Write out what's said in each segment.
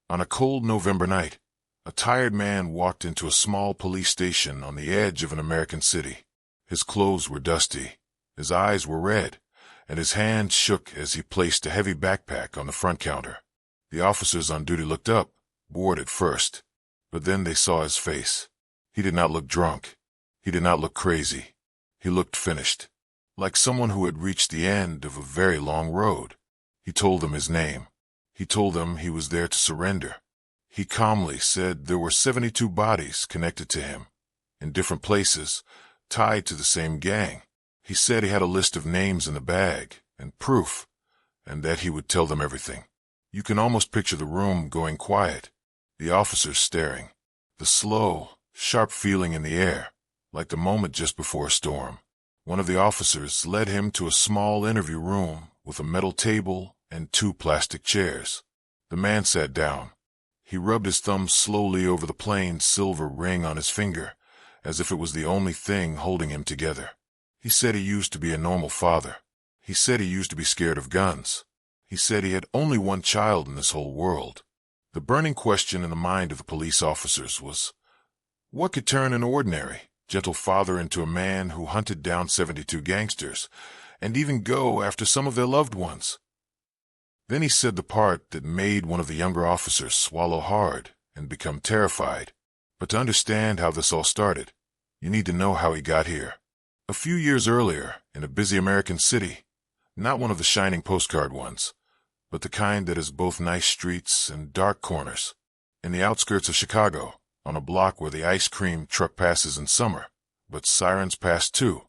On a cold November night, a tired man walked into a small police station on the edge of an American city. His clothes were dusty, his eyes were red, and his hand shook as he placed a heavy backpack on the front counter. The officers on duty looked up, bored at first, but then they saw his face. He did not look drunk. He did not look crazy. He looked finished, like someone who had reached the end of a very long road. He told them his name. He told them he was there to surrender. He calmly said there were 72 bodies connected to him, in different places, tied to the same gang. He said he had a list of names in the bag, and proof, and that he would tell them everything. You can almost picture the room going quiet, the officers staring, the slow, sharp feeling in the air, like the moment just before a storm. One of the officers led him to a small interview room with a metal table and 2 plastic chairs. The man sat down. He rubbed his thumb slowly over the plain silver ring on his finger, as if it was the only thing holding him together. He said he used to be a normal father. He said he used to be scared of guns. He said he had only one child in this whole world. The burning question in the mind of the police officers was, what could turn an ordinary, gentle father into a man who hunted down 72 gangsters, and even go after some of their loved ones? Then he said the part that made one of the younger officers swallow hard and become terrified. But to understand how this all started, you need to know how he got here. A few years earlier, in a busy American city, not one of the shining postcard ones, but the kind that has both nice streets and dark corners, in the outskirts of Chicago, on a block where the ice cream truck passes in summer, but sirens pass too.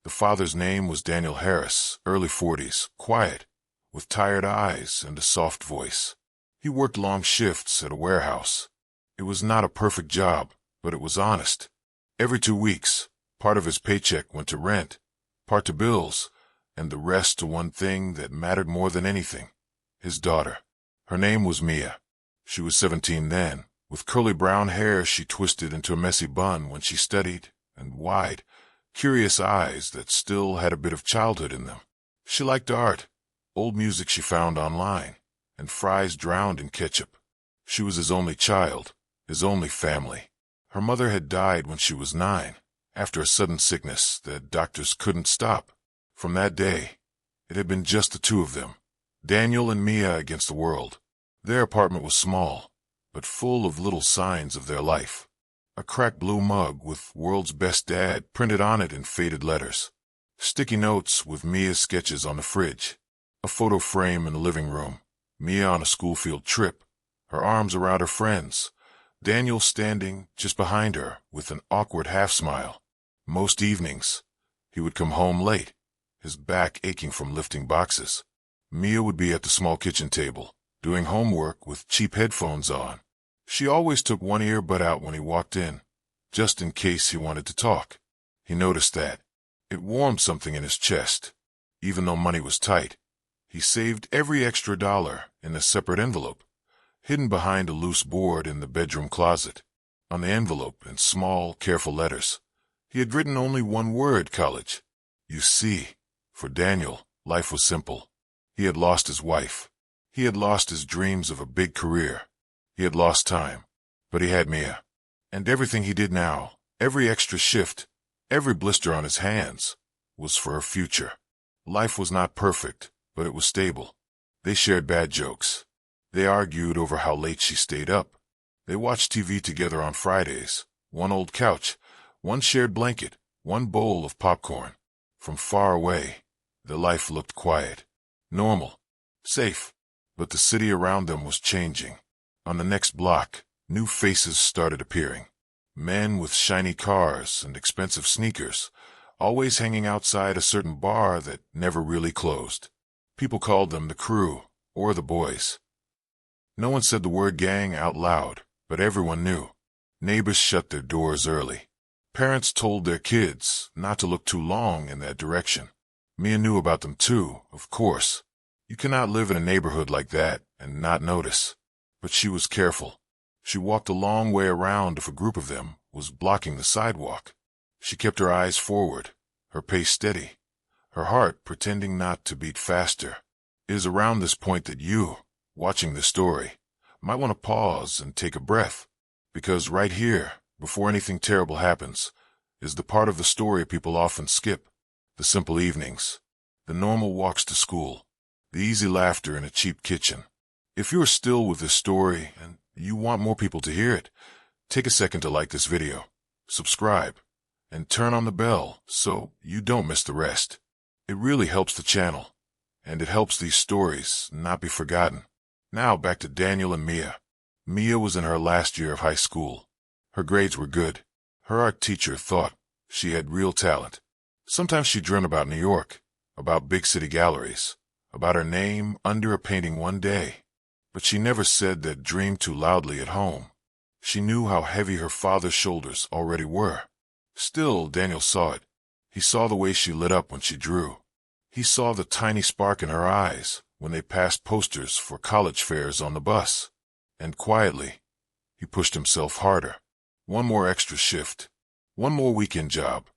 The father's name was Daniel Harris, early 40s, quiet, with tired eyes and a soft voice. He worked long shifts at a warehouse. It was not a perfect job, but it was honest. Every 2 weeks, part of his paycheck went to rent, part to bills, and the rest to one thing that mattered more than anything, his daughter. Her name was Mia. She was 17 then. With curly brown hair she twisted into a messy bun when she studied, and wide, curious eyes that still had a bit of childhood in them. She liked art, old music she found online, and fries drowned in ketchup. She was his only child, his only family. Her mother had died when she was 9, after a sudden sickness that doctors couldn't stop. From that day, it had been just the 2 of them, Daniel and Mia against the world. Their apartment was small, but full of little signs of their life. A cracked blue mug with "World's Best Dad" printed on it in faded letters. Sticky notes with Mia's sketches on the fridge. A photo frame in the living room. Mia on a school field trip, her arms around her friends. Daniel standing just behind her with an awkward half-smile. Most evenings, he would come home late, his back aching from lifting boxes. Mia would be at the small kitchen table, doing homework with cheap headphones on. She always took one earbud out when he walked in, just in case he wanted to talk. He noticed that. It warmed something in his chest. Even though money was tight, he saved every extra dollar in a separate envelope, hidden behind a loose board in the bedroom closet. On the envelope, in small, careful letters, he had written only one word, college. You see, for Daniel, life was simple. He had lost his wife. He had lost his dreams of a big career. He had lost time, but he had Mia. And everything he did now, every extra shift, every blister on his hands, was for her future. Life was not perfect, but it was stable. They shared bad jokes. They argued over how late she stayed up. They watched TV together on Fridays, one old couch, one shared blanket, one bowl of popcorn. From far away, their life looked quiet, normal, safe, but the city around them was changing. On the next block, new faces started appearing. Men with shiny cars and expensive sneakers, always hanging outside a certain bar that never really closed. People called them the crew, or the boys. No one said the word gang out loud, but everyone knew. Neighbors shut their doors early. Parents told their kids not to look too long in that direction. Mia knew about them too, of course. You cannot live in a neighborhood like that and not notice. But she was careful. She walked a long way around if a group of them was blocking the sidewalk. She kept her eyes forward, her pace steady, her heart pretending not to beat faster. It is around this point that you, watching this story, might want to pause and take a breath. Because right here, before anything terrible happens, is the part of the story people often skip. The simple evenings, the normal walks to school, the easy laughter in a cheap kitchen. If you're still with this story and you want more people to hear it, take a second to like this video, subscribe, and turn on the bell so you don't miss the rest. It really helps the channel, and it helps these stories not be forgotten. Now back to Daniel and Mia. Mia was in her last year of high school. Her grades were good. Her art teacher thought she had real talent. Sometimes she dreamed about New York, about big city galleries, about her name under a painting one day. But she never said that dream too loudly at home. She knew how heavy her father's shoulders already were. Still, Daniel saw it. He saw the way she lit up when she drew. He saw the tiny spark in her eyes when they passed posters for college fairs on the bus. And quietly, he pushed himself harder. One more extra shift. One more weekend job.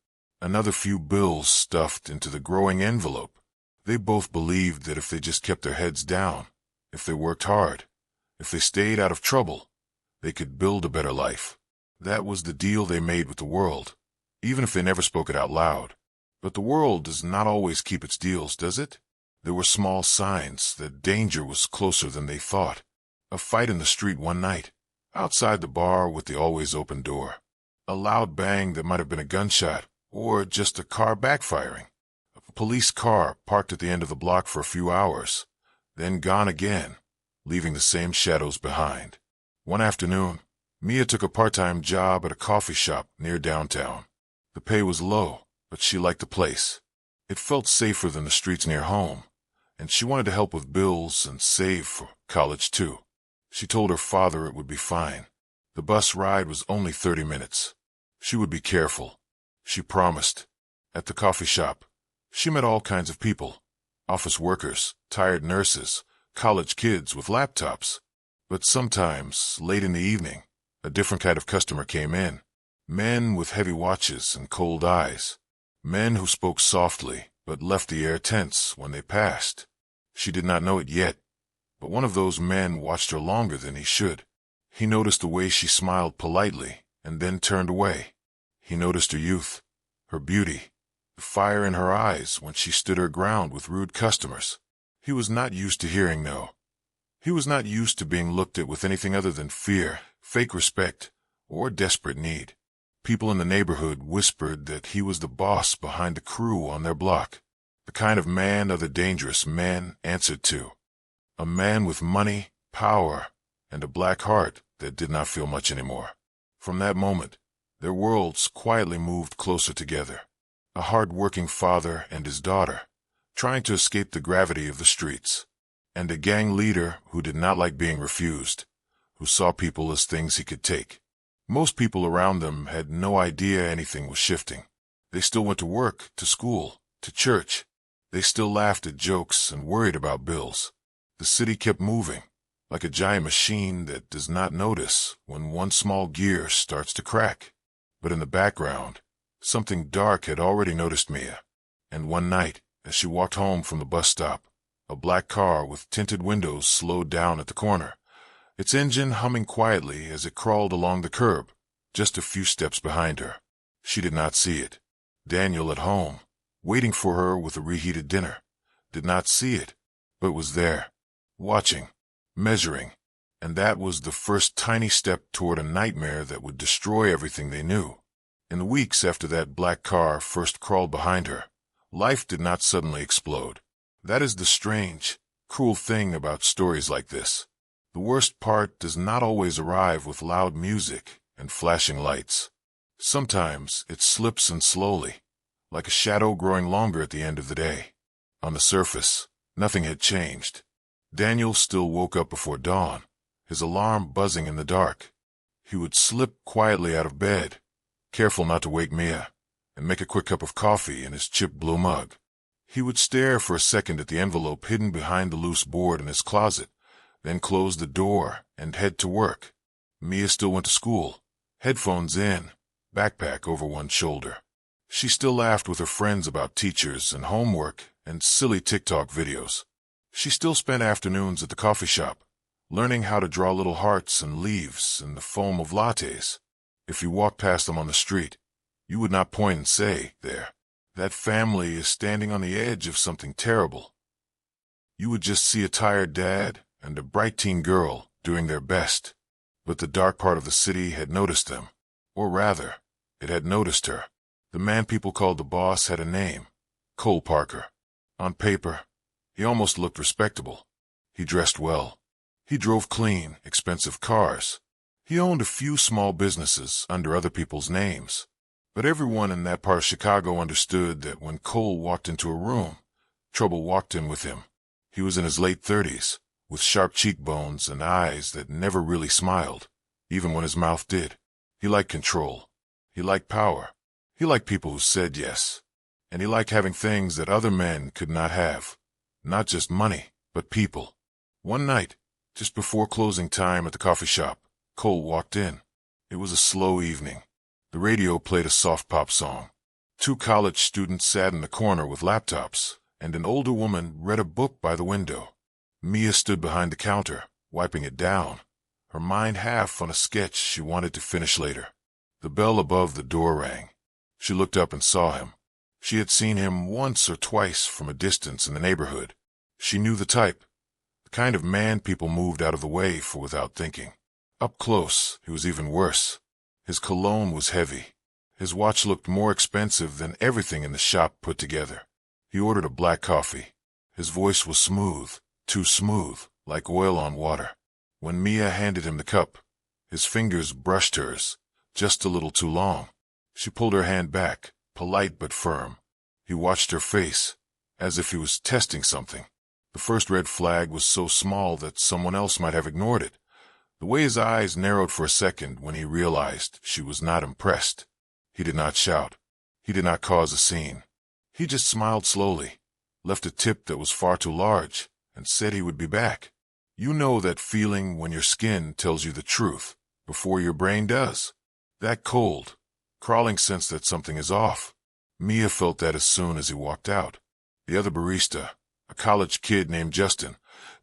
Another few bills stuffed into the growing envelope. They both believed that if they just kept their heads down, if they worked hard, if they stayed out of trouble, they could build a better life. That was the deal they made with the world, even if they never spoke it out loud. But the world does not always keep its deals, does it? There were small signs that danger was closer than they thought. A fight in the street one night, outside the bar with the always open door. A loud bang that might have been a gunshot, or just a car backfiring. A police car parked at the end of the block for a few hours, then gone again, leaving the same shadows behind. One afternoon, Mia took a part-time job at a coffee shop near downtown. The pay was low, but she liked the place. It felt safer than the streets near home, and she wanted to help with bills and save for college too. She told her father it would be fine. The bus ride was only 30 minutes. She would be careful. She promised. At the coffee shop, she met all kinds of people. Office workers, tired nurses, college kids with laptops. But sometimes, late in the evening, a different kind of customer came in. Men with heavy watches and cold eyes. Men who spoke softly, but left the air tense when they passed. She did not know it yet, but one of those men watched her longer than he should. He noticed the way she smiled politely and then turned away. He noticed her youth, her beauty, the fire in her eyes when she stood her ground with rude customers. He was not used to hearing no. He was not used to being looked at with anything other than fear, fake respect, or desperate need. People in the neighborhood whispered that he was the boss behind the crew on their block, the kind of man other dangerous men answered to. A man with money, power, and a black heart that did not feel much anymore. From that moment, their worlds quietly moved closer together. A hard-working father and his daughter, trying to escape the gravity of the streets, and a gang leader who did not like being refused, who saw people as things he could take. Most people around them had no idea anything was shifting. They still went to work, to school, to church. They still laughed at jokes and worried about bills. The city kept moving, like a giant machine that does not notice when one small gear starts to crack. But in the background, something dark had already noticed Mia. And one night, as she walked home from the bus stop, a black car with tinted windows slowed down at the corner, its engine humming quietly as it crawled along the curb, just a few steps behind her. She did not see it. Daniel at home, waiting for her with a reheated dinner, did not see it, but was there, watching, measuring, and that was the first tiny step toward a nightmare that would destroy everything they knew. In the weeks after that black car first crawled behind her, life did not suddenly explode. That is the strange, cruel thing about stories like this. The worst part does not always arrive with loud music and flashing lights. Sometimes it slips in slowly, like a shadow growing longer at the end of the day. On the surface, nothing had changed. Daniel still woke up before dawn, his alarm buzzing in the dark. He would slip quietly out of bed, careful not to wake Mia, and make a quick cup of coffee in his chipped blue mug. He would stare for a second at the envelope hidden behind the loose board in his closet, then close the door and head to work. Mia still went to school, headphones in, backpack over one shoulder. She still laughed with her friends about teachers and homework and silly TikTok videos. She still spent afternoons at the coffee shop, learning how to draw little hearts and leaves in the foam of lattes. If you walked past them on the street, you would not point and say, "There, that family is standing on the edge of something terrible." You would just see a tired dad and a bright teen girl doing their best. But the dark part of the city had noticed them. Or rather, it had noticed her. The man people called the boss had a name: Cole Parker. On paper, he almost looked respectable. He dressed well. He drove clean, expensive cars. He owned a few small businesses under other people's names. But everyone in that part of Chicago understood that when Cole walked into a room, trouble walked in with him. He was in his late 30s, with sharp cheekbones and eyes that never really smiled, even when his mouth did. He liked control. He liked power. He liked people who said yes. And he liked having things that other men could not have. Not just money, but people. One night, just before closing time at the coffee shop, Cole walked in. It was a slow evening. The radio played a soft pop song. 2 college students sat in the corner with laptops, and an older woman read a book by the window. Mia stood behind the counter, wiping it down, her mind half on a sketch she wanted to finish later. The bell above the door rang. She looked up and saw him. She had seen him once or twice from a distance in the neighborhood. She knew the type, the kind of man people moved out of the way for without thinking. Up close, he was even worse. His cologne was heavy. His watch looked more expensive than everything in the shop put together. He ordered a black coffee. His voice was smooth, too smooth, like oil on water. When Mia handed him the cup, his fingers brushed hers, just a little too long. She pulled her hand back, polite but firm. He watched her face, as if he was testing something. The first red flag was so small that someone else might have ignored it. The way his eyes narrowed for a second when he realized she was not impressed. He did not shout. He did not cause a scene. He just smiled slowly, left a tip that was far too large, and said he would be back. You know that feeling when your skin tells you the truth before your brain does? That cold, crawling sense that something is off. Mia felt that as soon as he walked out. The other barista, a college kid named Justin,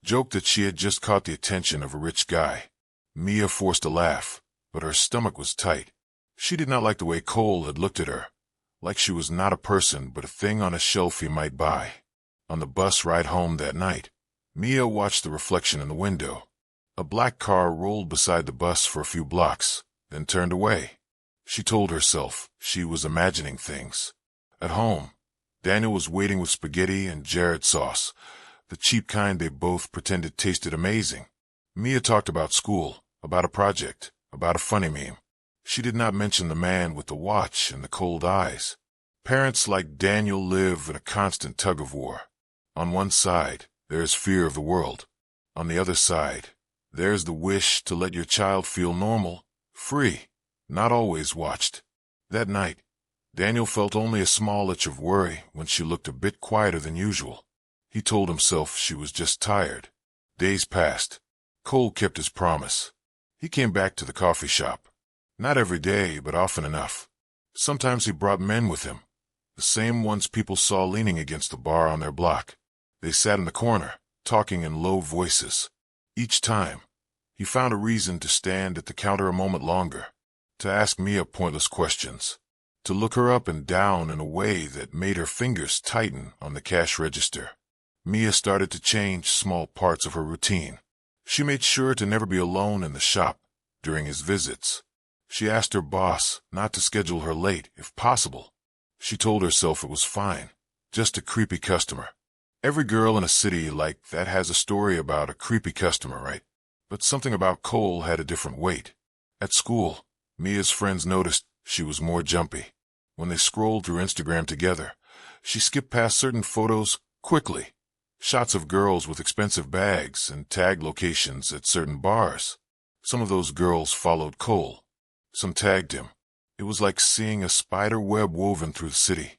joked that she had just caught the attention of a rich guy. Mia forced a laugh, but her stomach was tight. She did not like the way Cole had looked at her, like she was not a person but a thing on a shelf he might buy. On the bus ride home that night, Mia watched the reflection in the window. A black car rolled beside the bus for a few blocks, then turned away. She told herself she was imagining things. At home, Daniel was waiting with spaghetti and Jared sauce, the cheap kind they both pretended tasted amazing. Mia talked about school, about a project, about a funny meme. She did not mention the man with the watch and the cold eyes. Parents like Daniel live in a constant tug-of-war. On one side, there is fear of the world. On the other side, there is the wish to let your child feel normal, free, not always watched. That night, Daniel felt only a small itch of worry when she looked a bit quieter than usual. He told himself she was just tired. Days passed. Cole kept his promise. He came back to the coffee shop. Not every day, but often enough. Sometimes he brought men with him, the same ones people saw leaning against the bar on their block. They sat in the corner, talking in low voices. Each time, he found a reason to stand at the counter a moment longer, to ask Mia pointless questions, to look her up and down in a way that made her fingers tighten on the cash register. Mia started to change small parts of her routine. She made sure to never be alone in the shop during his visits. She asked her boss not to schedule her late if possible. She told herself it was fine, just a creepy customer. Every girl in a city like that has a story about a creepy customer, right? But something about Cole had a different weight. At school, Mia's friends noticed she was more jumpy. When they scrolled through Instagram together, she skipped past certain photos quickly. Shots of girls with expensive bags and tag locations at certain bars. Some of those girls followed Cole. Some tagged him. It was like seeing a spider web woven through the city,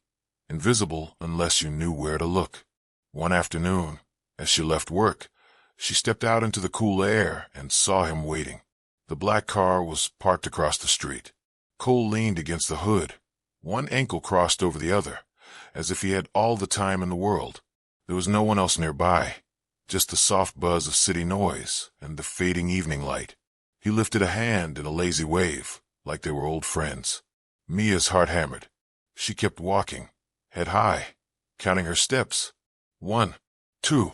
invisible unless you knew where to look. One afternoon, as she left work, she stepped out into the cool air and saw him waiting. The black car was parked across the street. Cole leaned against the hood, one ankle crossed over the other, as if he had all the time in the world. There was no one else nearby. just the soft buzz of city noise and the fading evening light. He lifted a hand in a lazy wave, like they were old friends. Mia's heart hammered. She kept walking, head high, counting her steps. 1, 2,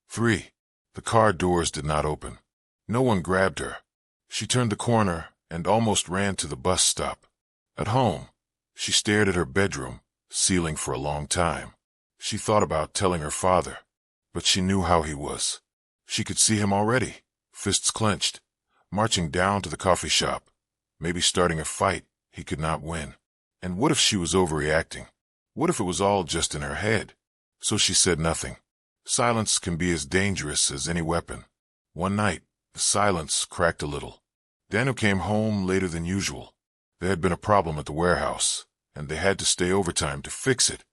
3. The car doors did not open. No one grabbed her. She turned the corner and almost ran to the bus stop. At home, she stared at her bedroom ceiling for a long time. She thought about telling her father, but she knew how he was. She could see him already, fists clenched, marching down to the coffee shop, maybe starting a fight he could not win. And what if she was overreacting? What if it was all just in her head? So she said nothing. Silence can be as dangerous as any weapon. One night, the silence cracked a little. Daniel came home later than usual. There had been a problem at the warehouse, and they had to stay overtime to fix it.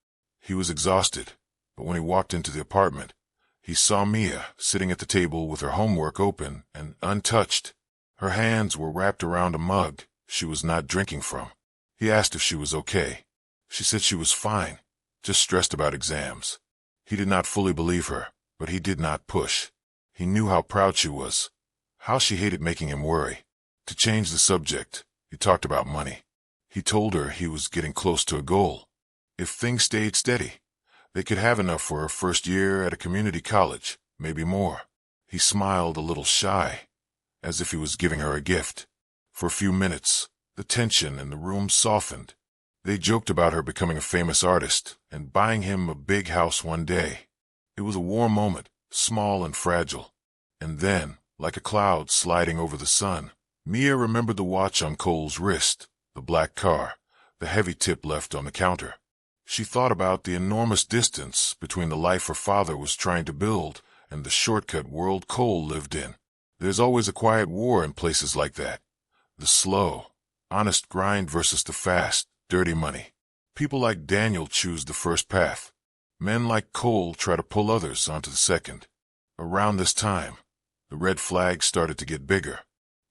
He was exhausted, but when he walked into the apartment, he saw Mia sitting at the table with her homework open and untouched. Her hands were wrapped around a mug she was not drinking from. He asked if she was okay. She said she was fine, just stressed about exams. He did not fully believe her, but he did not push. He knew how proud she was, how she hated making him worry. To change the subject, he talked about money. He told her he was getting close to a goal. If things stayed steady, they could have enough for her first year at a community college, maybe more. He smiled a little shy, as if he was giving her a gift. For a few minutes, the tension in the room softened. They joked about her becoming a famous artist and buying him a big house one day. It was a warm moment, small and fragile. And then, like a cloud sliding over the sun, Mia remembered the watch on Cole's wrist, the black car, the heavy tip left on the counter. She thought about the enormous distance between the life her father was trying to build and the shortcut world Cole lived in. There's always a quiet war in places like that. The slow, honest grind versus the fast, dirty money. People like Daniel choose the first path. Men like Cole try to pull others onto the second. Around this time, the red flags started to get bigger.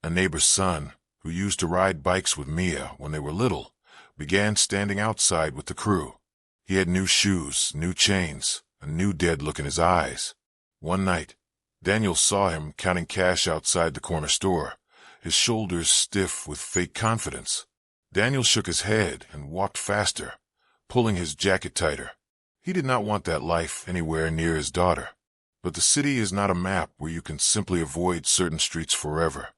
A neighbor's son, who used to ride bikes with Mia when they were little, began standing outside with the crew. He had new shoes, new chains, a new dead look in his eyes. One night, Daniel saw him counting cash outside the corner store, his shoulders stiff with fake confidence. Daniel shook his head and walked faster, pulling his jacket tighter. He did not want that life anywhere near his daughter. But the city is not a map where you can simply avoid certain streets forever.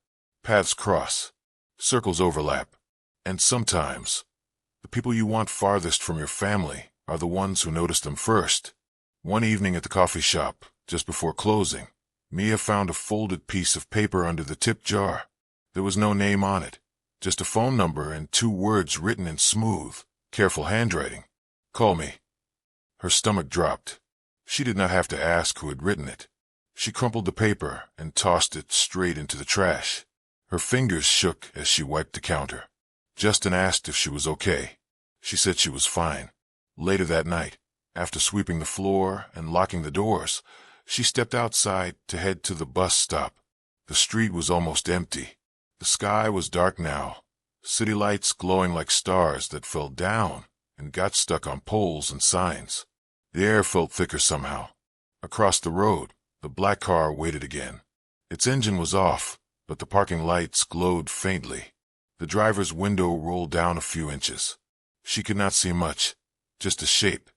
Paths cross, circles overlap, and sometimes the people you want farthest from your family are the ones who notice them first. One evening at the coffee shop, just before closing, Mia found a folded piece of paper under the tip jar. There was no name on it, just a phone number and 2 words written in smooth, careful handwriting. "Call me." Her stomach dropped. She did not have to ask who had written it. She crumpled the paper and tossed it straight into the trash. Her fingers shook as she wiped the counter. Justin asked if she was okay. She said she was fine. Later that night, after sweeping the floor and locking the doors, she stepped outside to head to the bus stop. The street was almost empty. The sky was dark now, city lights glowing like stars that fell down and got stuck on poles and signs. The air felt thicker somehow. Across the road, the black car waited again. Its engine was off, but the parking lights glowed faintly. The driver's window rolled down a few inches. She could not see much, just a shape,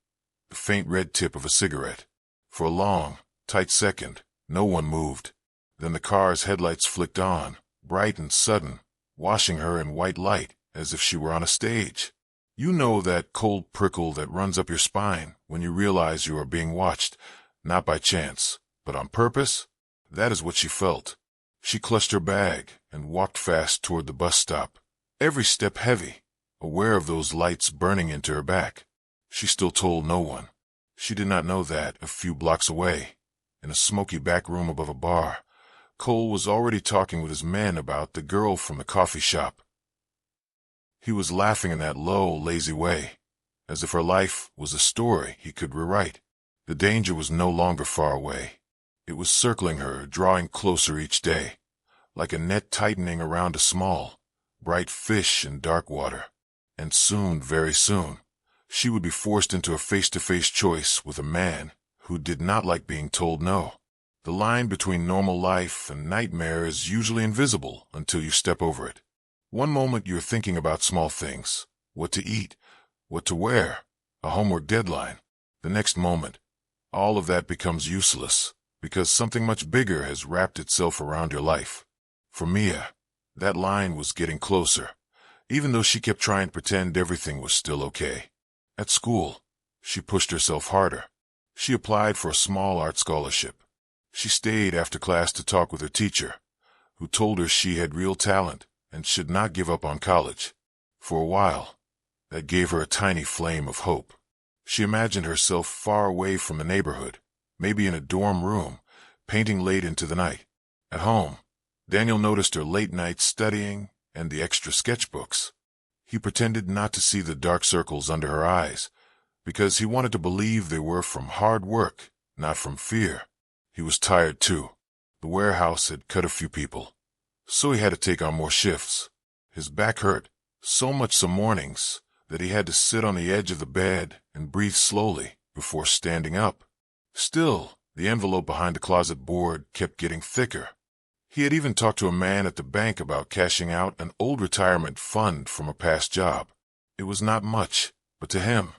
the faint red tip of a cigarette. For a long, tight second, no one moved. Then the car's headlights flicked on, bright and sudden, washing her in white light as if she were on a stage. You know that cold prickle that runs up your spine when you realize you are being watched, not by chance, but on purpose? That is what she felt. She clutched her bag and walked fast toward the bus stop, every step heavy, aware of those lights burning into her back. She still told no one. She did not know that a few blocks away, in a smoky back room above a bar, Cole was already talking with his men about the girl from the coffee shop. He was laughing in that low, lazy way, as if her life was a story he could rewrite. The danger was no longer far away. It was circling her, drawing closer each day, like a net tightening around a small, bright fish in dark water. And soon, very soon, she would be forced into a face-to-face choice with a man who did not like being told no. The line between normal life and nightmare is usually invisible until you step over it. One moment you're thinking about small things, what to eat, what to wear, a homework deadline. The next moment, all of that becomes useless because something much bigger has wrapped itself around your life. For Mia, that line was getting closer, even though she kept trying to pretend everything was still okay. At school, she pushed herself harder. She applied for a small art scholarship. She stayed after class to talk with her teacher, who told her she had real talent and should not give up on college. For a while, that gave her a tiny flame of hope. She imagined herself far away from the neighborhood, maybe in a dorm room, painting late into the night. At home, Daniel noticed her late nights studying and the extra sketchbooks. He pretended not to see the dark circles under her eyes, because he wanted to believe they were from hard work, not from fear. He was tired too. The warehouse had cut a few people, so he had to take on more shifts. His back hurt, so much some mornings that he had to sit on the edge of the bed and breathe slowly before standing up. Still, the envelope behind the closet board kept getting thicker. He had even talked to a man at the bank about cashing out an old retirement fund from a past job. It was not much, but to him,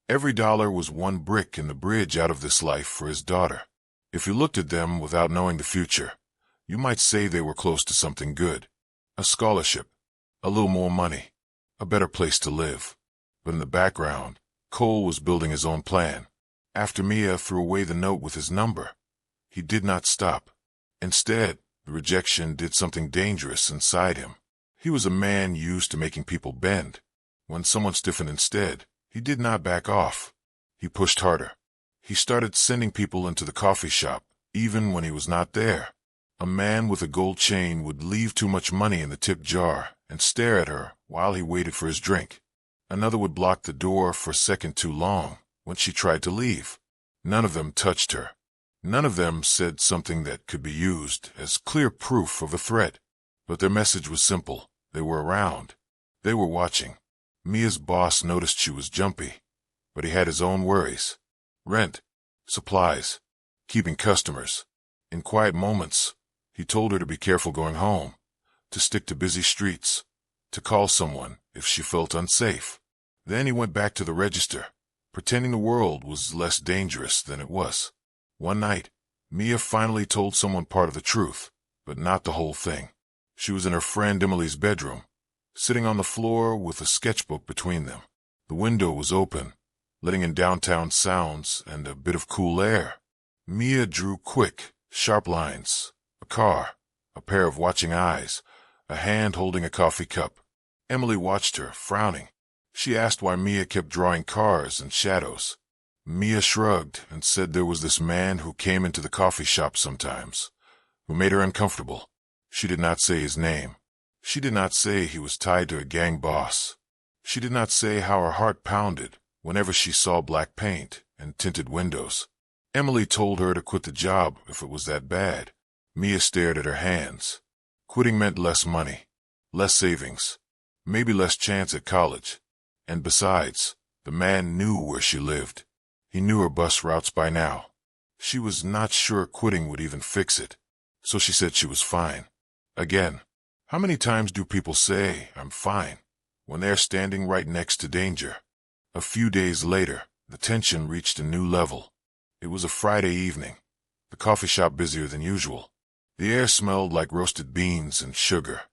every dollar was one brick in the bridge out of this life for his daughter. If you looked at them without knowing the future, you might say they were close to something good. A scholarship, a little more money, a better place to live. But in the background, Cole was building his own plan. After Mia threw away the note with his number, he did not stop. Instead, the rejection did something dangerous inside him. He was a man used to making people bend. When someone stiffened instead, he did not back off. He pushed harder. He started sending people into the coffee shop, even when he was not there. A man with a gold chain would leave too much money in the tip jar and stare at her while he waited for his drink. Another would block the door for a second too long when she tried to leave. None of them touched her. None of them said something that could be used as clear proof of a threat. But their message was simple. They were around. They were watching. Mia's boss noticed she was jumpy, but he had his own worries. Rent, supplies, keeping customers. In quiet moments, he told her to be careful going home, to stick to busy streets, to call someone if she felt unsafe. Then he went back to the register, pretending the world was less dangerous than it was. One night, Mia finally told someone part of the truth, but not the whole thing. She was in her friend Emily's bedroom, sitting on the floor with a sketchbook between them. The window was open, letting in downtown sounds and a bit of cool air. Mia drew quick, sharp lines. A car, a pair of watching eyes, a hand holding a coffee cup. Emily watched her, frowning. She asked why Mia kept drawing cars and shadows. Mia shrugged and said there was this man who came into the coffee shop sometimes, who made her uncomfortable. She did not say his name. She did not say he was tied to a gang boss. She did not say how her heart pounded whenever she saw black paint and tinted windows. Emily told her to quit the job if it was that bad. Mia stared at her hands. Quitting meant less money, less savings, maybe less chance at college. And besides, the man knew where she lived. He knew her bus routes by now. She was not sure quitting would even fix it, so she said she was fine. Again, how many times do people say, "I'm fine," when they're standing right next to danger? A few days later, the tension reached a new level. It was a Friday evening, the coffee shop busier than usual. The air smelled like roasted beans and sugar.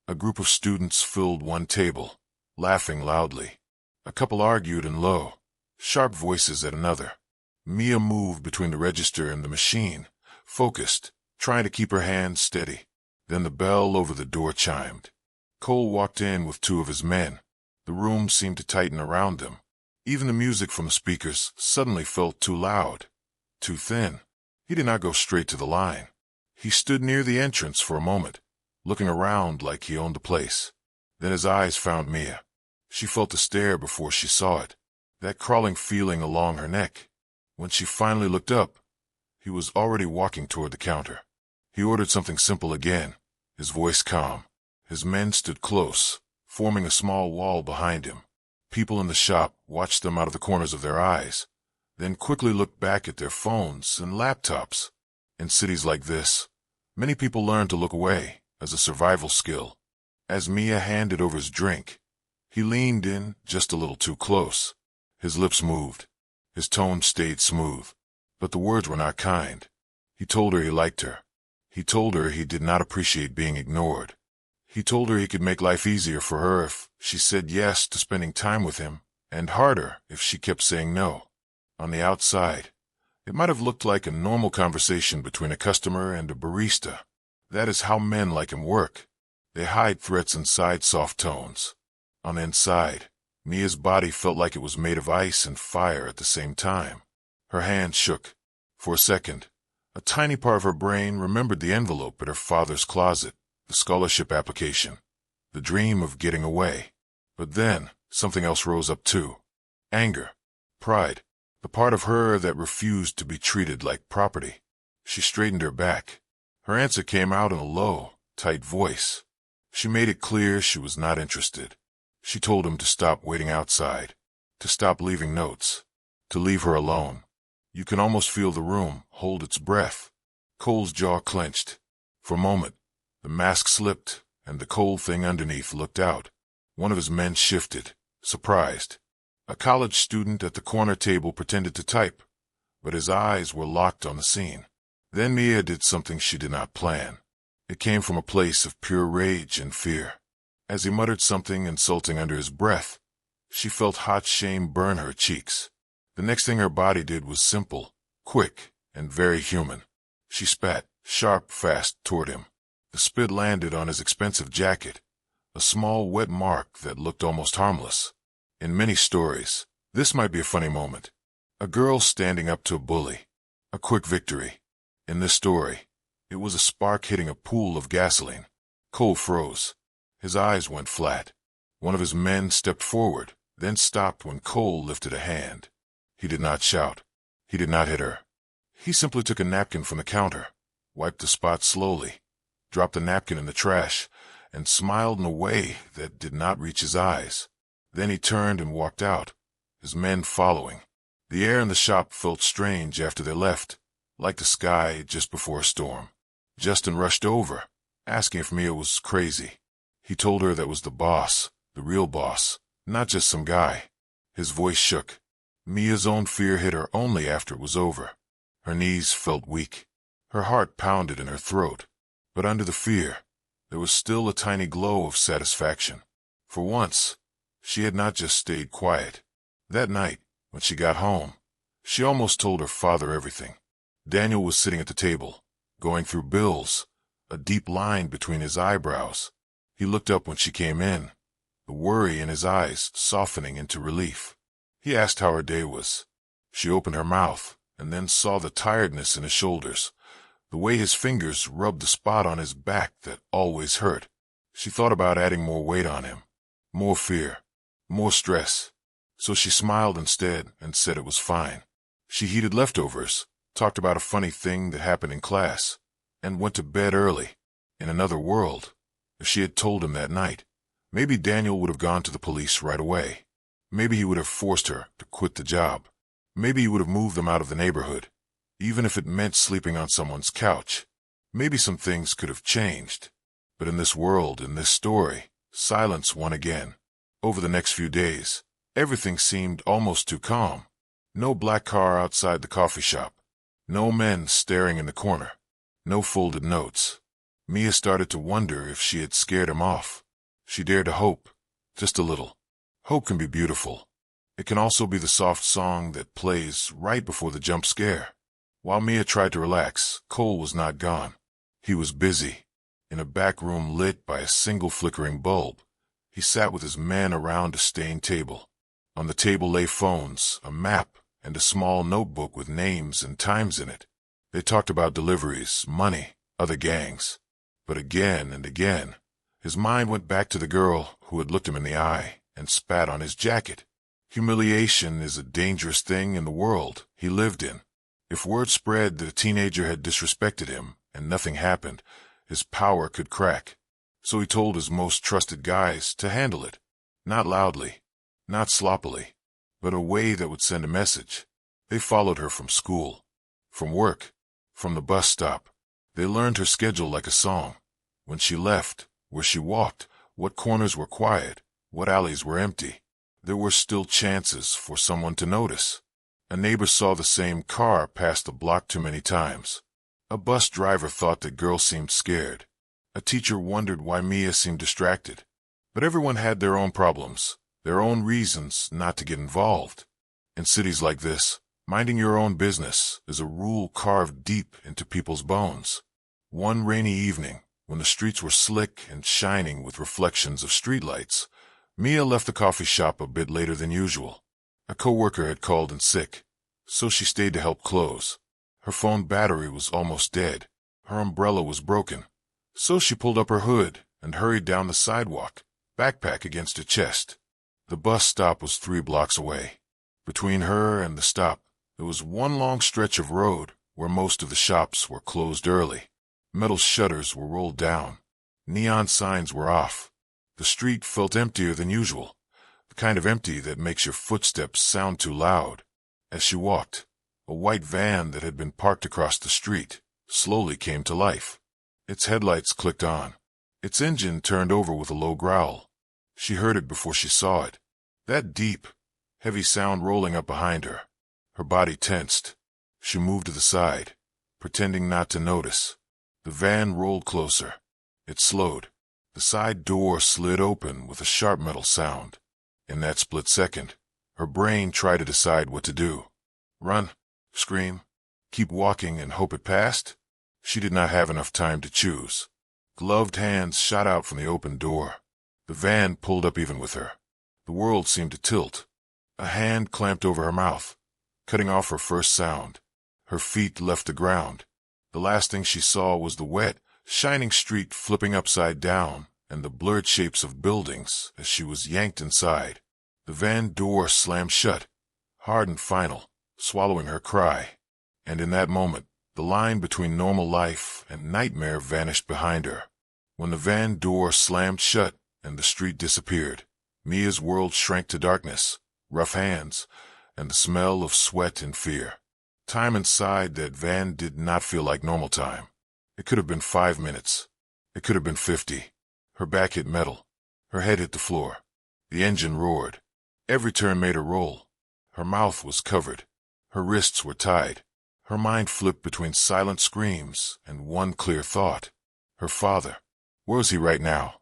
A group of students filled one table, laughing loudly. A couple argued in low, sharp voices at another. Mia moved between the register and the machine, focused, trying to keep her hands steady. Then the bell over the door chimed. Cole walked in with two of his men. The room seemed to tighten around them. Even the music from the speakers suddenly felt too loud, too thin. He did not go straight to the line. He stood near the entrance for a moment, looking around like he owned the place. Then his eyes found Mia. She felt a stare before she saw it, that crawling feeling along her neck. When she finally looked up, he was already walking toward the counter. He ordered something simple again, his voice calm. His men stood close, forming a small wall behind him. People in the shop watched them out of the corners of their eyes, then quickly looked back at their phones and laptops. In cities like this, many people learn to look away as a survival skill. As Mia handed over his drink, he leaned in just a little too close. His lips moved. His tone stayed smooth. But the words were not kind. He told her he liked her. He told her he did not appreciate being ignored. He told her he could make life easier for her if she said yes to spending time with him, and harder if she kept saying no. On the outside, it might have looked like a normal conversation between a customer and a barista. That is how men like him work. They hide threats inside soft tones. On the inside, Mia's body felt like it was made of ice and fire at the same time. Her hand shook. For a second, a tiny part of her brain remembered the envelope at her father's closet, the scholarship application, the dream of getting away. But then, something else rose up too. Anger. Pride. The part of her that refused to be treated like property. She straightened her back. Her answer came out in a low, tight voice. She made it clear she was not interested. She told him to stop waiting outside, to stop leaving notes, to leave her alone. You can almost feel the room hold its breath. Cole's jaw clenched. For a moment, the mask slipped, and the cold thing underneath looked out. One of his men shifted, surprised. A college student at the corner table pretended to type, but his eyes were locked on the scene. Then Mia did something she did not plan. It came from a place of pure rage and fear. As he muttered something insulting under his breath, she felt hot shame burn her cheeks. The next thing her body did was simple, quick, and very human. She spat, sharp, fast, toward him. The spit landed on his expensive jacket, a small wet mark that looked almost harmless. In many stories, this might be a funny moment. A girl standing up to a bully. A quick victory. In this story, it was a spark hitting a pool of gasoline. Cole froze. His eyes went flat. One of his men stepped forward, then stopped when Cole lifted a hand. He did not shout. He did not hit her. He simply took a napkin from the counter, wiped the spot slowly, dropped the napkin in the trash, and smiled in a way that did not reach his eyes. Then he turned and walked out, his men following. The air in the shop felt strange after they left, like the sky just before a storm. Justin rushed over, asking if Mia was crazy. He told her that was the boss, the real boss, not just some guy. His voice shook. Mia's own fear hit her only after it was over. Her knees felt weak. Her heart pounded in her throat. But under the fear, there was still a tiny glow of satisfaction. For once, she had not just stayed quiet. That night, when she got home, she almost told her father everything. Daniel was sitting at the table, going through bills, a deep line between his eyebrows. He looked up when she came in, the worry in his eyes softening into relief. He asked how her day was. She opened her mouth and then saw the tiredness in his shoulders, the way his fingers rubbed the spot on his back that always hurt. She thought about adding more weight on him, more fear, more stress. So she smiled instead and said it was fine. She heated leftovers, talked about a funny thing that happened in class, and went to bed early. In another world, if she had told him that night, maybe Daniel would have gone to the police right away. Maybe he would have forced her to quit the job. Maybe he would have moved them out of the neighborhood, even if it meant sleeping on someone's couch. Maybe some things could have changed. But in this world, in this story, silence won again. Over the next few days, everything seemed almost too calm. No black car outside the coffee shop. No men staring in the corner. No folded notes. Mia started to wonder if she had scared him off. She dared to hope, just a little. Hope can be beautiful. It can also be the soft song that plays right before the jump scare. While Mia tried to relax, Cole was not gone. He was busy. In a back room lit by a single flickering bulb, he sat with his men around a stained table. On the table lay phones, a map, and a small notebook with names and times in it. They talked about deliveries, money, other gangs. But again and again, his mind went back to the girl who had looked him in the eye and spat on his jacket. Humiliation is a dangerous thing in the world he lived in. If word spread that a teenager had disrespected him and nothing happened, his power could crack. So he told his most trusted guys to handle it. Not loudly, not sloppily, but a way that would send a message. They followed her from school, from work, from the bus stop. They learned her schedule like a song. When she left, where she walked, what corners were quiet, what alleys were empty. There were still chances for someone to notice. A neighbor saw the same car pass the block too many times. A bus driver thought the girl seemed scared. A teacher wondered why Mia seemed distracted. But everyone had their own problems, their own reasons not to get involved. In cities like this, minding your own business is a rule carved deep into people's bones. One rainy evening, when the streets were slick and shining with reflections of streetlights, Mia left the coffee shop a bit later than usual. A coworker had called in sick, so she stayed to help close. Her phone battery was almost dead. Her umbrella was broken, so she pulled up her hood and hurried down the sidewalk, backpack against her chest. The bus stop was 3 blocks away. Between her and the stop, there was one long stretch of road where most of the shops were closed early. Metal shutters were rolled down. Neon signs were off. The street felt emptier than usual, the kind of empty that makes your footsteps sound too loud. As she walked, a white van that had been parked across the street slowly came to life. Its headlights clicked on. Its engine turned over with a low growl. She heard it before she saw it. That deep, heavy sound rolling up behind her. Her body tensed. She moved to the side, pretending not to notice. The van rolled closer. It slowed. The side door slid open with a sharp metal sound. In that split second, her brain tried to decide what to do. Run, scream, keep walking and hope it passed? She did not have enough time to choose. Gloved hands shot out from the open door. The van pulled up even with her. The world seemed to tilt. A hand clamped over her mouth, cutting off her first sound. Her feet left the ground. The last thing she saw was the wet, shining street flipping upside down and the blurred shapes of buildings as she was yanked inside. The van door slammed shut, hard and final, swallowing her cry. And in that moment, the line between normal life and nightmare vanished behind her. When the van door slammed shut and the street disappeared, Mia's world shrank to darkness, rough hands, and the smell of sweat and fear. Time inside that van did not feel like normal time. It could have been 5 minutes. It could have been 50. Her back hit metal. Her head hit the floor. The engine roared. Every turn made her roll. Her mouth was covered. Her wrists were tied. Her mind flipped between silent screams and one clear thought. Her father. Where was he right now?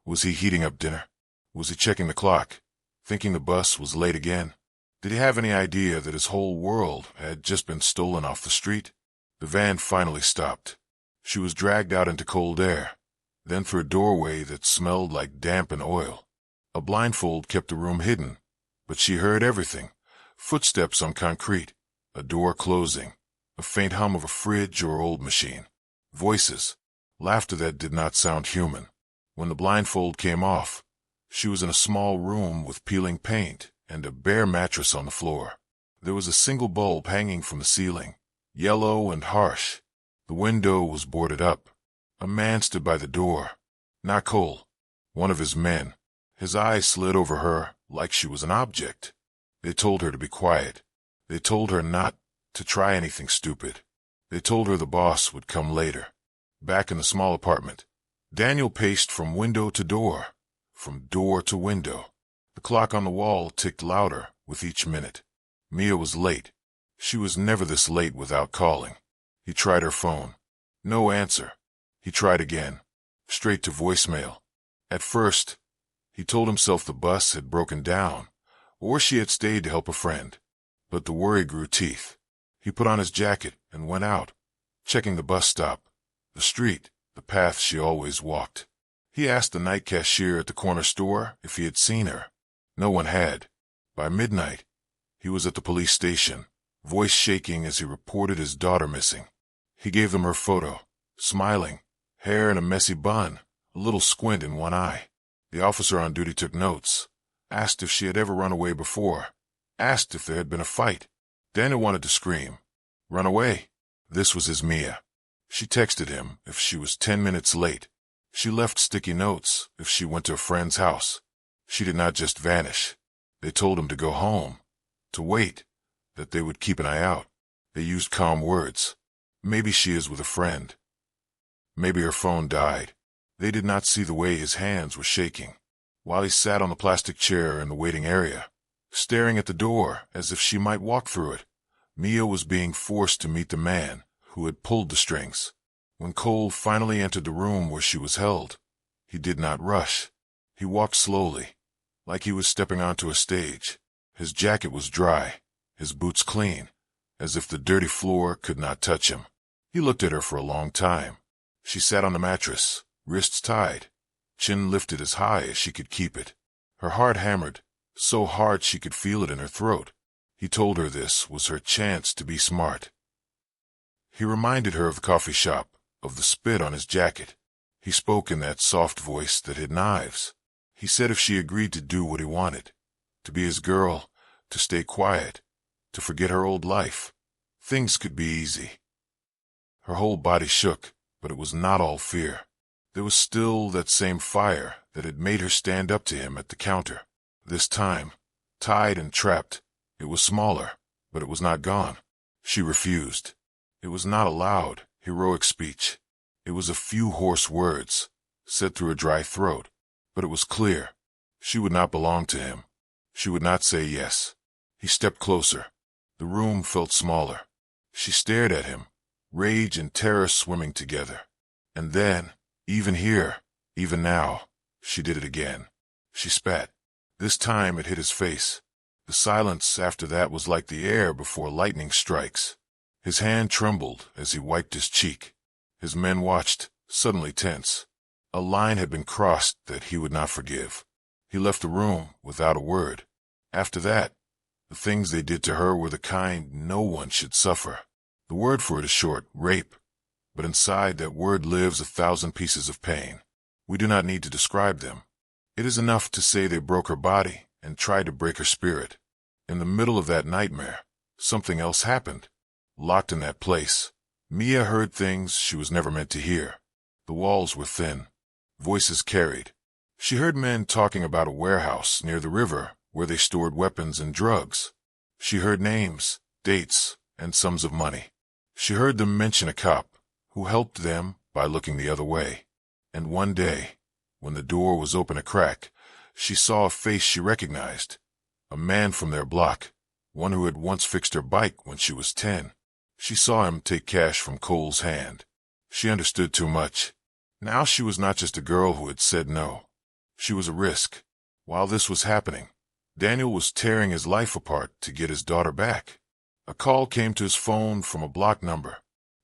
Was he heating up dinner? Was he checking the clock, thinking the bus was late again? Did he have any idea that his whole world had just been stolen off the street? The van finally stopped. She was dragged out into cold air, then through a doorway that smelled like damp and oil. A blindfold kept the room hidden, but she heard everything. Footsteps on concrete, a door closing, a faint hum of a fridge or old machine. Voices, laughter that did not sound human. When the blindfold came off, she was in a small room with peeling paint and a bare mattress on the floor. There was a single bulb hanging from the ceiling, yellow and harsh. The window was boarded up. A man stood by the door. Not Cole, one of his men. His eyes slid over her like she was an object. They told her to be quiet. They told her not to try anything stupid. They told her the boss would come later. Back in the small apartment, Daniel paced from window to door, from door to window. The clock on the wall ticked louder with each minute. Mia was late. She was never this late without calling. He tried her phone. No answer. He tried again. Straight to voicemail. At first, he told himself the bus had broken down, or she had stayed to help a friend. But the worry grew teeth. He put on his jacket and went out, checking the bus stop, the street, the path she always walked. He asked the night cashier at the corner store if he had seen her. No one had. By midnight, he was at the police station, voice shaking as he reported his daughter missing. He gave them her photo, smiling, hair in a messy bun, a little squint in one eye. The officer on duty took notes, asked if she had ever run away before, asked if there had been a fight. Daniel wanted to scream, run away. This was his Mia. She texted him if she was 10 minutes late. She left sticky notes if she went to a friend's house. She did not just vanish. They told him to go home, to wait, that they would keep an eye out. They used calm words. Maybe she is with a friend. Maybe her phone died. They did not see the way his hands were shaking, while he sat on the plastic chair in the waiting area, staring at the door as if she might walk through it. Mia was being forced to meet the man who had pulled the strings. When Cole finally entered the room where she was held, he did not rush. He walked slowly, like he was stepping onto a stage. His jacket was dry, his boots clean, as if the dirty floor could not touch him. He looked at her for a long time. She sat on the mattress, wrists tied, chin lifted as high as she could keep it. Her heart hammered, so hard she could feel it in her throat. He told her this was her chance to be smart. He reminded her of the coffee shop, of the spit on his jacket. He spoke in that soft voice that hid knives. He said if she agreed to do what he wanted, to be his girl, to stay quiet, to forget her old life, things could be easy. Her whole body shook, but it was not all fear. There was still that same fire that had made her stand up to him at the counter. This time, tied and trapped, it was smaller, but it was not gone. She refused. It was not a loud, heroic speech. It was a few hoarse words, said through a dry throat, but it was clear. She would not belong to him. She would not say yes. He stepped closer. The room felt smaller. She stared at him, rage and terror swimming together. And then, even here, even now, she did it again. She spat. This time it hit his face. The silence after that was like the air before lightning strikes. His hand trembled as he wiped his cheek. His men watched, suddenly tense. A line had been crossed that he would not forgive. He left the room without a word. After that, the things they did to her were the kind no one should suffer. The word for it is short, rape. But inside that word lives 1,000 pieces of pain. We do not need to describe them. It is enough to say they broke her body and tried to break her spirit. In the middle of that nightmare, something else happened. Locked in that place, Mia heard things she was never meant to hear. The walls were thin. Voices carried. She heard men talking about a warehouse near the river where they stored weapons and drugs. She heard names, dates, and sums of money. She heard them mention a cop who helped them by looking the other way. And one day, when the door was open a crack, she saw a face she recognized. A man from their block, one who had once fixed her bike when she was 10. She saw him take cash from Cole's hand. She understood too much. Now she was not just a girl who had said no. She was a risk. While this was happening, Daniel was tearing his life apart to get his daughter back. A call came to his phone from a blocked number.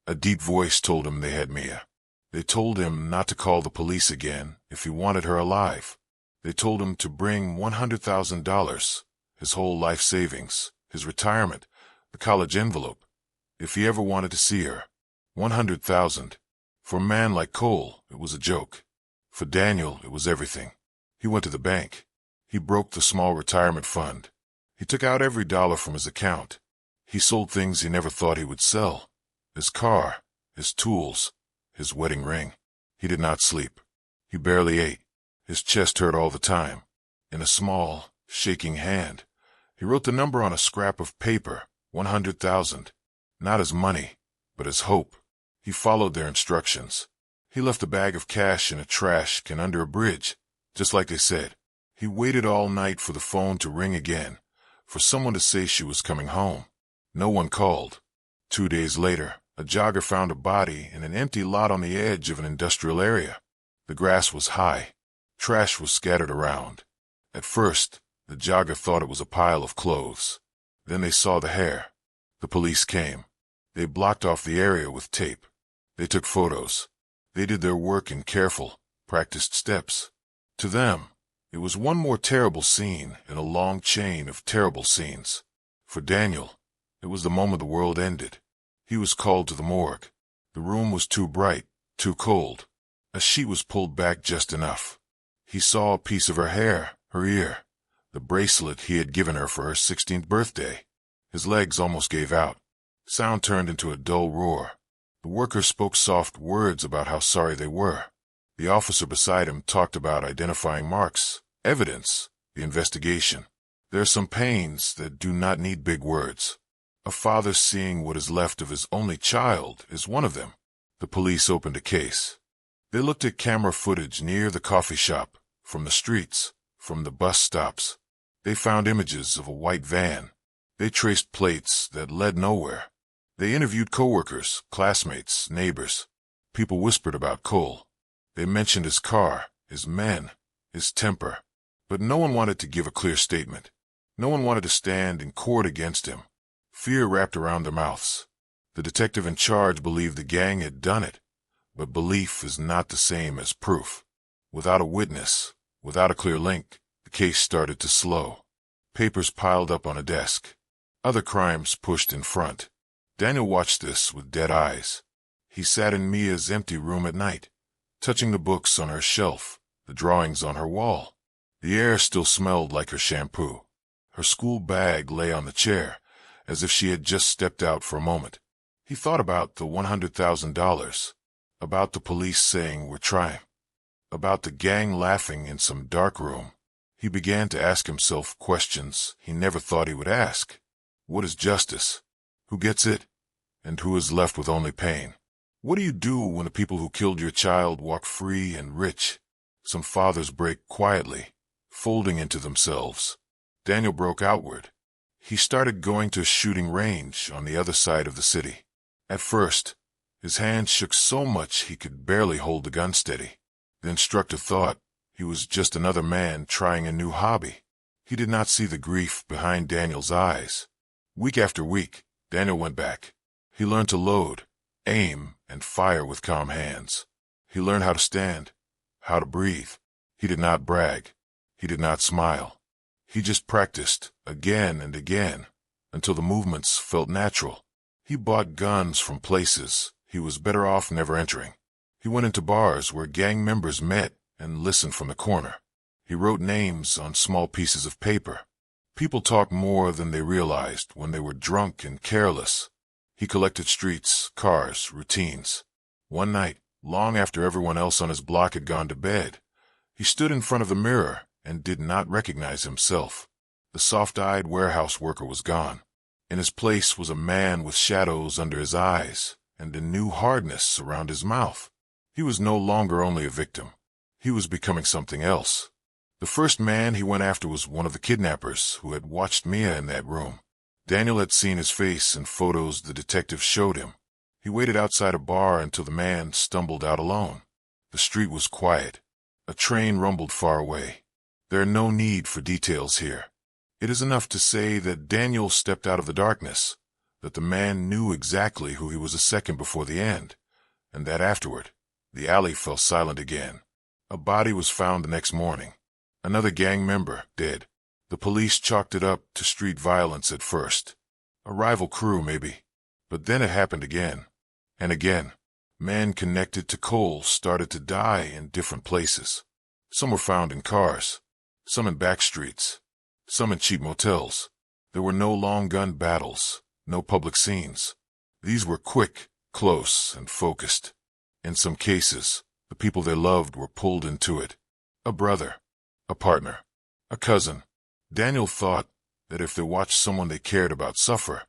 A deep voice told him they had Mia. They told him not to call the police again if he wanted her alive. They told him to bring $100,000, his whole life savings, his retirement, the college envelope, if he ever wanted to see her. 100,000. For a man like Cole, it was a joke. For Daniel, it was everything. He went to the bank. He broke the small retirement fund. He took out every dollar from his account. He sold things he never thought he would sell. His car, his tools, his wedding ring. He did not sleep. He barely ate. His chest hurt all the time. In a small, shaking hand, he wrote the number on a scrap of paper, 100,000. Not as money, but as hope. He followed their instructions. He left a bag of cash in a trash can under a bridge, just like they said. He waited all night for the phone to ring again, for someone to say she was coming home. No one called. 2 days later, a jogger found a body in an empty lot on the edge of an industrial area. The grass was high. Trash was scattered around. At first, the jogger thought it was a pile of clothes. Then they saw the hair. The police came. They blocked off the area with tape. They took photos. They did their work in careful, practiced steps. To them, it was one more terrible scene in a long chain of terrible scenes. For Daniel, it was the moment the world ended. He was called to the morgue. The room was too bright, too cold. A sheet was pulled back just enough. He saw a piece of her hair, her ear, the bracelet he had given her for her 16th birthday. His legs almost gave out. Sound turned into a dull roar. The workers spoke soft words about how sorry they were. The officer beside him talked about identifying marks, evidence, the investigation. There are some pains that do not need big words. A father seeing what is left of his only child is one of them. The police opened a case. They looked at camera footage near the coffee shop, from the streets, from the bus stops. They found images of a white van. They traced plates that led nowhere. They interviewed coworkers, classmates, neighbors. People whispered about Cole. They mentioned his car, his men, his temper. But no one wanted to give a clear statement. No one wanted to stand in court against him. Fear wrapped around their mouths. The detective in charge believed the gang had done it, but belief is not the same as proof. Without a witness, without a clear link, the case started to slow. Papers piled up on a desk. Other crimes pushed in front. Daniel watched this with dead eyes. He sat in Mia's empty room at night, touching the books on her shelf, the drawings on her wall. The air still smelled like her shampoo. Her school bag lay on the chair, as if she had just stepped out for a moment. He thought about the $100,000, about the police saying we're trying, about the gang laughing in some dark room. He began to ask himself questions he never thought he would ask. What is justice? Who gets it? And who is left with only pain? What do you do when the people who killed your child walk free and rich? Some fathers break quietly, folding into themselves. Daniel broke outward. He started going to a shooting range on the other side of the city. At first, his hand shook so much he could barely hold the gun steady. The instructor thought he was just another man trying a new hobby. He did not see the grief behind Daniel's eyes. Week after week, Daniel went back. He learned to load, aim, and fire with calm hands. He learned how to stand, how to breathe. He did not brag. He did not smile. He just practiced again and again until the movements felt natural. He bought guns from places he was better off never entering. He went into bars where gang members met and listened from the corner. He wrote names on small pieces of paper. People talked more than they realized when they were drunk and careless. He collected streets, cars, routines. One night, long after everyone else on his block had gone to bed, he stood in front of the mirror and did not recognize himself. The soft-eyed warehouse worker was gone. In his place was a man with shadows under his eyes and a new hardness around his mouth. He was no longer only a victim. He was becoming something else. The first man he went after was one of the kidnappers who had watched Mia in that room. Daniel had seen his face in photos the detective showed him. He waited outside a bar until the man stumbled out alone. The street was quiet. A train rumbled far away. There are no need for details here. It is enough to say that Daniel stepped out of the darkness, that the man knew exactly who he was a second before the end, and that afterward, the alley fell silent again. A body was found the next morning. Another gang member dead. The police chalked it up to street violence at first. A rival crew, maybe. But then it happened again. And again. Men connected to Cole started to die in different places. Some were found in cars. Some in back streets. Some in cheap motels. There were no long gun battles. No public scenes. These were quick, close, and focused. In some cases, the people they loved were pulled into it. A brother. A partner. A cousin. Daniel thought that if they watched someone they cared about suffer,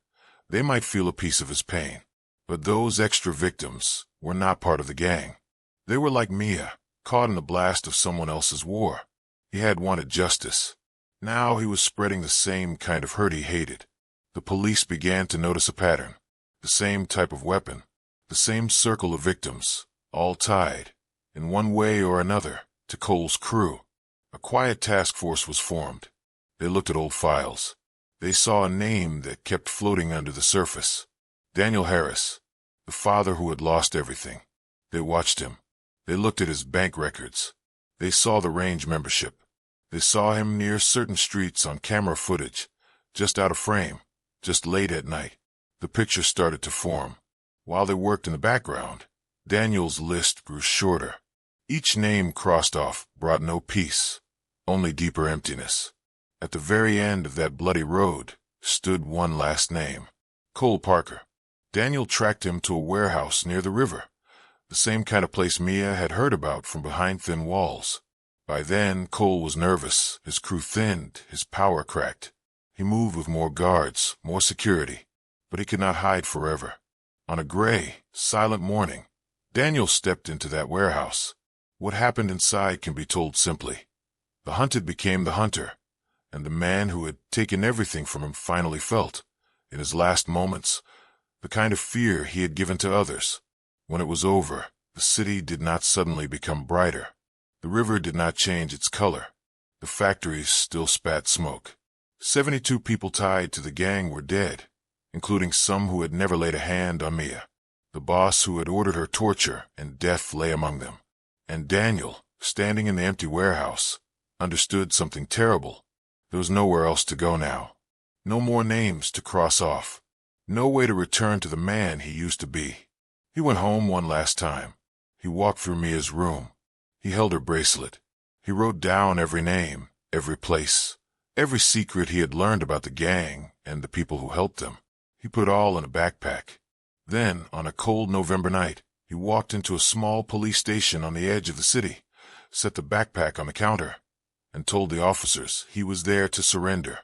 they might feel a piece of his pain. But those extra victims were not part of the gang. They were like Mia, caught in the blast of someone else's war. He had wanted justice. Now he was spreading the same kind of hurt he hated. The police began to notice a pattern. The same type of weapon. The same circle of victims, all tied, in one way or another, to Cole's crew. A quiet task force was formed. They looked at old files. They saw a name that kept floating under the surface. Daniel Harris, the father who had lost everything. They watched him. They looked at his bank records. They saw the range membership. They saw him near certain streets on camera footage, just out of frame, just late at night. The picture started to form. While they worked in the background, Daniel's list grew shorter. Each name crossed off brought no peace, only deeper emptiness. At the very end of that bloody road stood one last name, Cole Parker. Daniel tracked him to a warehouse near the river, the same kind of place Mia had heard about from behind thin walls. By then, Cole was nervous, his crew thinned, his power cracked. He moved with more guards, more security. but he could not hide forever. On a gray, silent morning, Daniel stepped into that warehouse. What happened inside can be told simply. The hunted became the hunter, and the man who had taken everything from him finally felt, in his last moments, the kind of fear he had given to others. When it was over, the city did not suddenly become brighter. The river did not change its color. The factories still spat smoke. 72 people tied to the gang were dead, including some who had never laid a hand on Mia. The boss who had ordered her torture, and death lay among them. And Daniel, standing in the empty warehouse, understood something terrible. There was nowhere else to go now. No more names to cross off. No way to return to the man he used to be. He went home one last time. He walked through Mia's room. He held her bracelet. He wrote down every name, every place, every secret he had learned about the gang and the people who helped him. He put all in a backpack. Then, on a cold November night, he walked into a small police station on the edge of the city, set the backpack on the counter, and told the officers he was there to surrender.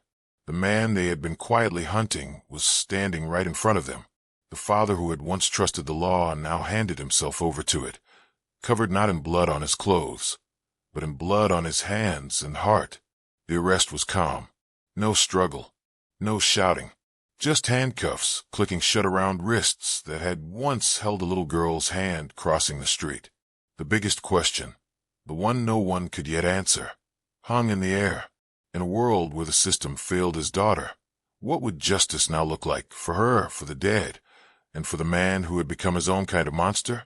The man they had been quietly hunting was standing right in front of them. The father who had once trusted the law now handed himself over to it, covered not in blood on his clothes, but in blood on his hands and heart. The arrest was calm. No struggle. No shouting. Just handcuffs clicking shut around wrists that had once held a little girl's hand crossing the street. The biggest question, the one no one could yet answer, hung in the air. In a world where the system failed his daughter, what would justice now look like for her, for the dead, and for the man who had become his own kind of monster?